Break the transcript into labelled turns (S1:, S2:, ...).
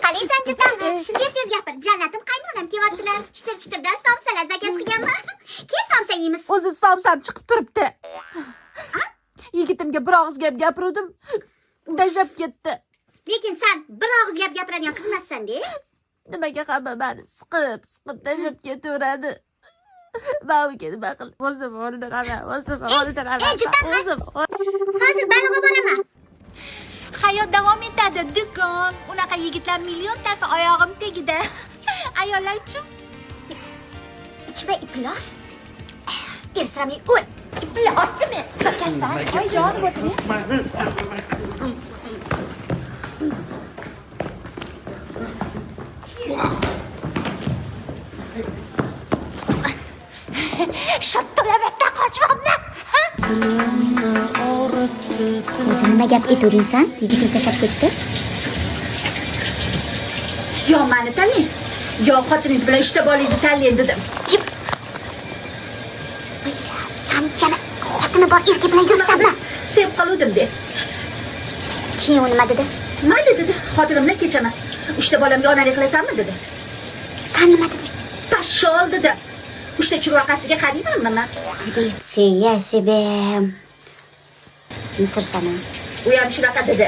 S1: Qalaysan jirtang'i? Tez gapir. Jannatim qaynonam kelyaptilar. Chitir-chitirdan somsalar zakaz qilganman. Keyin somsa yeymiz.
S2: O'zi somsam chiqib turibdi. Yigitimga bir og'iz gap gapirdim. Tashlab ketdi.
S1: Lekin sen bir og'iz gap gapiradigan qizmassan-da.
S2: Nimaga hamma meni siqib tashlab ketaveradi. Bavga nima qil? O'zim o'ldiraman.
S1: Hozir baliqqa boraman.
S3: Hayot davom etadi, do'kon. Unaqa yigitlar milliontasi oyog'im tegida. Ayollar uchun
S1: Ichma iflos. Irsamay o'l. Iflosdimi? Sarkasdan. Voyjon, o'tiring. Shattolamasdan qochmoqni. O'zi nima gap aytaverinsan? Yigitni tashlab ketdi.
S2: Yo meni tanlang. Yo xotiningiz bilan ishda bolingizni tanlang dedim.
S1: Kim? Sen yana xotini bor erkak bilan yuribsanmi?
S2: Sevib qoluvdim de.
S1: Keyin u nima dedi?
S2: Mayli dedi. Xotinim bilan kechaman. Uchta bolamga onalik qilasanmi dedi.
S1: Sen nima deding?
S2: Pashol dedi. Uchta churvaqasiga qaraymanmi men?
S1: Figa себе. Yusir sana.
S2: U ham shunaqa dedi.